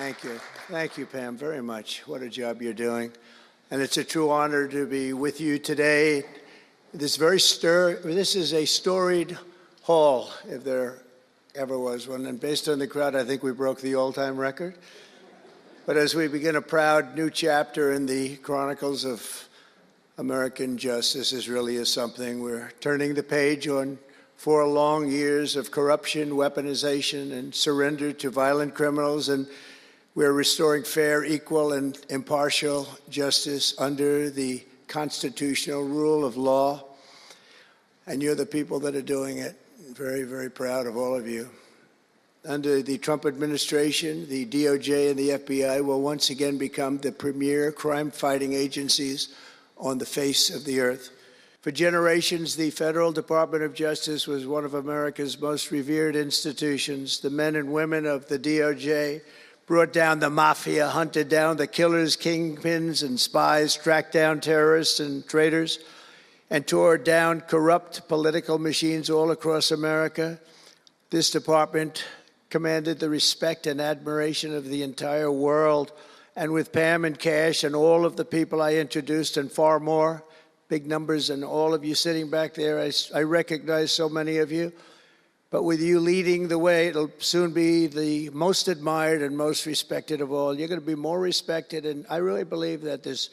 Thank you. Thank you, Pam, very much. What a job you're doing. And it's a true honor to be with you today. This is a storied hall, if there ever was one. And based on the crowd, I think we broke the all-time record. But as we begin a proud new chapter in the chronicles of American justice, this really is something. We're turning the page on 4 long years of corruption, weaponization, and surrender to violent criminals, and we're restoring fair, equal, and impartial justice under the constitutional rule of law. And you're the people that are doing it. Very, very proud of all of you. Under the Trump administration, the DOJ and the FBI will once again become the premier crime-fighting agencies on the face of the earth. For generations, the Federal Department of Justice was one of America's most revered institutions. The men and women of the DOJ brought down the mafia, hunted down the killers, kingpins, and spies, tracked down terrorists and traitors, and tore down corrupt political machines all across America. This department commanded the respect and admiration of the entire world. And with Pam and Cash and all of the people I introduced and far more, big numbers, and all of you sitting back there, I recognize so many of you. But with you leading the way, it'll soon be the most admired and most respected of all. You're going to be more respected, and I really believe that there's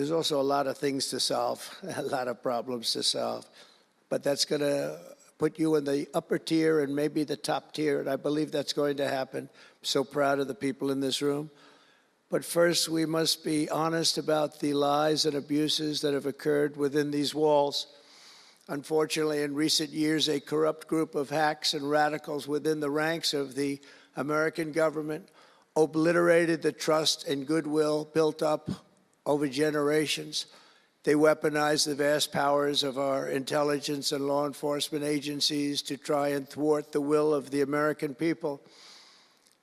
also a lot of things to solve, a lot of problems to solve. But that's going to put you in the upper tier and maybe the top tier, and I believe that's going to happen. I'm so proud of the people in this room. But first, we must be honest about the lies and abuses that have occurred within these walls. Unfortunately, in recent years, a corrupt group of hacks and radicals within the ranks of the American government obliterated the trust and goodwill built up over generations. They weaponized the vast powers of our intelligence and law enforcement agencies to try and thwart the will of the American people.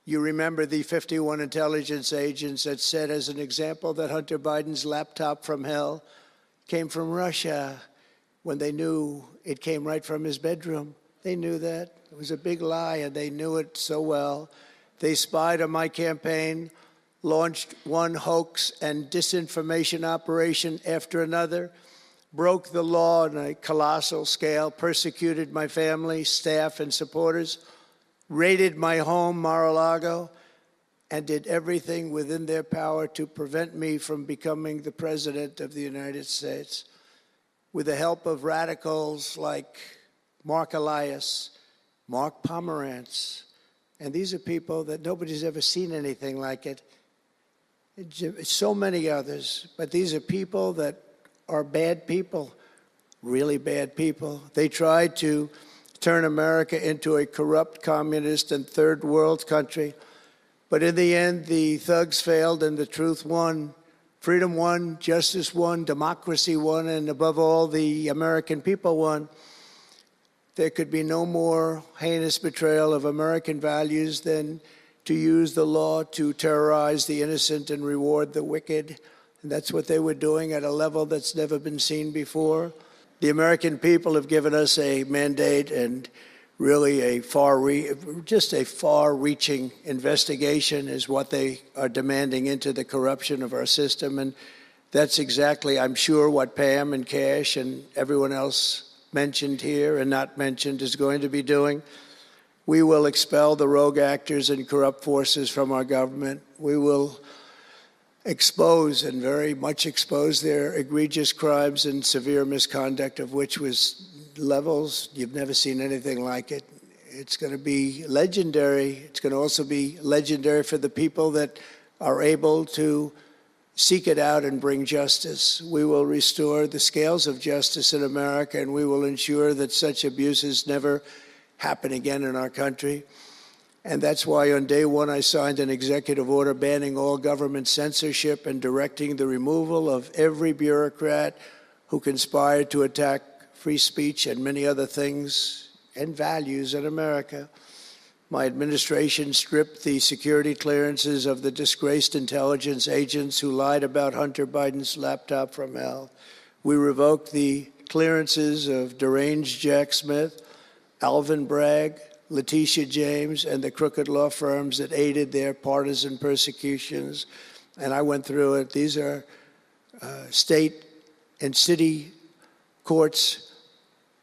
You remember the 51 intelligence agents that said, as an example, that Hunter Biden's laptop from hell came from Russia, when they knew it came right from his bedroom. They knew that. It was a big lie, and they knew it so well. They spied on my campaign, launched one hoax and disinformation operation after another, broke the law on a colossal scale, persecuted my family, staff, and supporters, raided my home, Mar-a-Lago, and did everything within their power to prevent me from becoming the President of the United States. With the help of radicals like Mark Elias, Mark Pomerantz, and these are people that nobody's ever seen anything like it. So many others, but these are people that are bad people, really bad people. They tried to turn America into a corrupt, communist, and third world country. But in the end, the thugs failed and the truth won. Freedom won, justice won, democracy won, and above all, the American people won. There could be no more heinous betrayal of American values than to use the law to terrorize the innocent and reward the wicked. And that's what they were doing at a level that's never been seen before. The American people have given us a mandate and really a far-reaching investigation is what they are demanding into the corruption of our system. And that's exactly, I'm sure, what Pam and Cash and everyone else mentioned here and not mentioned is going to be doing. We will expel the rogue actors and corrupt forces from our government. We will expose and very much expose their egregious crimes and severe misconduct, of which was levels you've never seen anything like it. It's going to be legendary. It's going to also be legendary for the people that are able to seek it out and bring justice. We will restore the scales of justice in America, and we will ensure that such abuses never happen again in our country. And that's why on day one, I signed an executive order banning all government censorship and directing the removal of every bureaucrat who conspired to attack free speech and many other things and values in America. My administration stripped the security clearances of the disgraced intelligence agents who lied about Hunter Biden's laptop from hell. We revoked the clearances of deranged Jack Smith, Alvin Bragg, Letitia James and the crooked law firms that aided their partisan persecutions. And I went through it. These are state and city courts,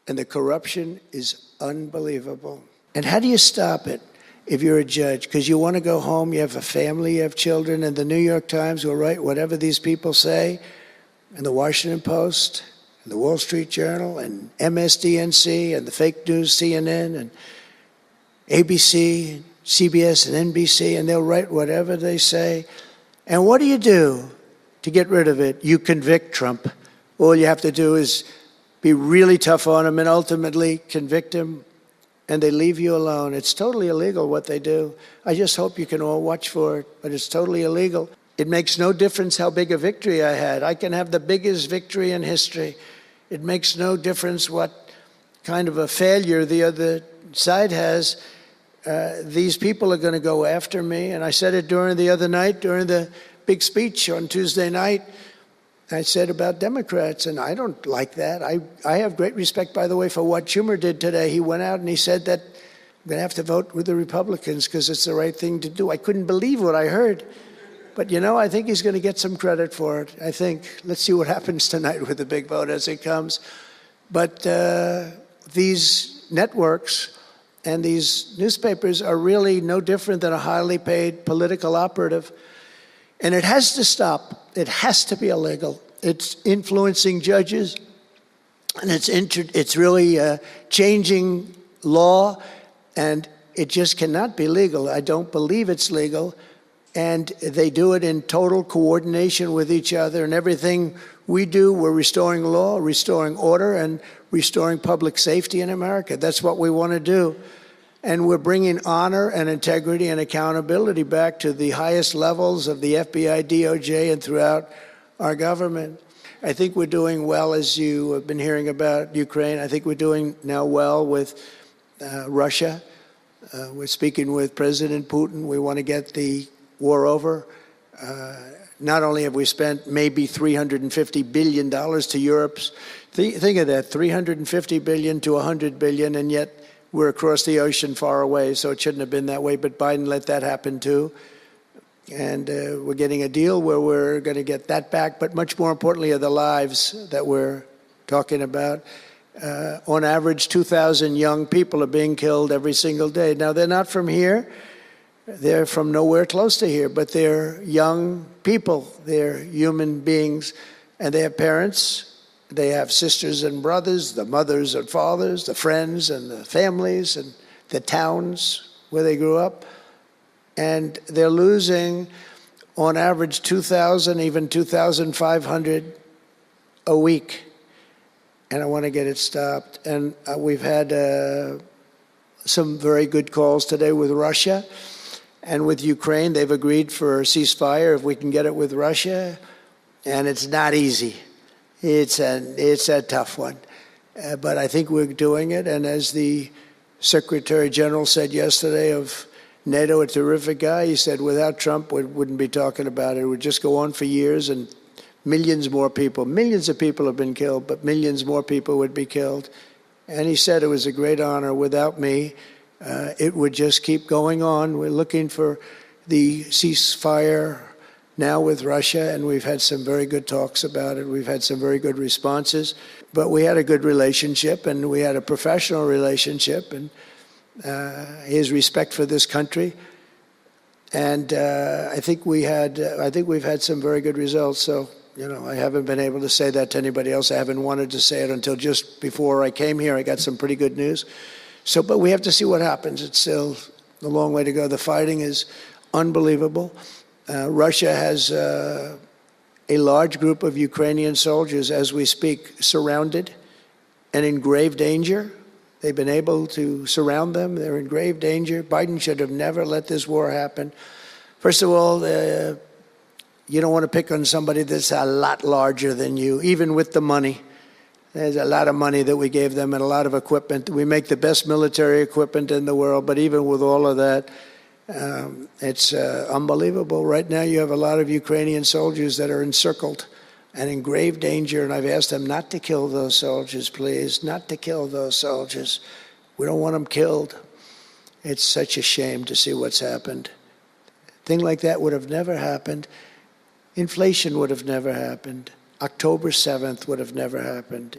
and the corruption is unbelievable. And how do you stop it if you're a judge? Because you want to go home, you have a family, you have children, and the New York Times will write whatever these people say, and the Washington Post, and the Wall Street Journal, and MSDNC, and the fake news CNN, and ABC, CBS, and NBC, and they'll write whatever they say. And what do you do to get rid of it? You convict Trump. All you have to do is be really tough on him and ultimately convict him, and they leave you alone. It's totally illegal what they do. I just hope you can all watch for it, but it's totally illegal. It makes no difference how big a victory I had. I can have the biggest victory in history. It makes no difference what kind of a failure the other side has. These people are going to go after me. And I said it during the other night, during the big speech on Tuesday night. I said about Democrats, and I don't like that. I have great respect, by the way, for what Schumer did today. He went out and he said that I'm going to have to vote with the Republicans because it's the right thing to do. I couldn't believe what I heard. But, you know, I think he's going to get some credit for it. I think. Let's see what happens tonight with the big vote as it comes. But these networks and these newspapers are really no different than a highly paid political operative. And it has to stop. It has to be illegal. It's influencing judges, and it's really changing law, and it just cannot be legal. I don't believe it's legal. And they do it in total coordination with each other. And everything we do, we're restoring law, restoring order, and restoring public safety in America. That's what we want to do. And we're bringing honor and integrity and accountability back to the highest levels of the FBI, DOJ, and throughout our government. I think we're doing well, as you have been hearing about Ukraine. I think we're doing now well with Russia. We're speaking with President Putin. We want to get the war over. Not only have we spent maybe $350 billion to Europe's, think of that, $350 billion to $100 billion, and yet we're across the ocean far away, so it shouldn't have been that way, but Biden let that happen too. And we're getting a deal where we're going to get that back, but much more importantly are the lives that we're talking about. On average, 2,000 young people are being killed every single day. Now, they're not from here. They're from nowhere close to here, but they're young people. They're human beings, and they have parents. They have sisters and brothers, the mothers and fathers, the friends and the families and the towns where they grew up. And they're losing, on average, 2,000, even 2,500 a week. And I want to get it stopped. And we've had some very good calls today with Russia. And with Ukraine, they've agreed for a ceasefire if we can get it with Russia. And it's not easy. It's a tough one. But I think we're doing it. And as the Secretary General said yesterday of NATO, a terrific guy, he said without Trump, we wouldn't be talking about it. It would just go on for years, and millions of people have been killed, but millions more people would be killed. And he said it was a great honor. Without me, it would just keep going on. We're looking for the ceasefire now with Russia, and we've had some very good talks about it. We've had some very good responses. But we had a good relationship, and we had a professional relationship, and his respect for this country. And I think we've had some very good results. So, you know, I haven't been able to say that to anybody else. I haven't wanted to say it until just before I came here. I got some pretty good news. So, but we have to see what happens. It's still a long way to go. The fighting is unbelievable. Russia has a large group of Ukrainian soldiers, as we speak, surrounded and in grave danger. They've been able to surround them. They're in grave danger. Biden should have never let this war happen. First of all, you don't want to pick on somebody that's a lot larger than you, even with the money. There's a lot of money that we gave them and a lot of equipment. We make the best military equipment in the world, but even with all of that, it's unbelievable. Right now you have a lot of Ukrainian soldiers that are encircled and in grave danger, and I've asked them not to kill those soldiers, please, not to kill those soldiers. We don't want them killed. It's such a shame to see what's happened. A thing like that would have never happened. Inflation would have never happened. October 7th would have never happened.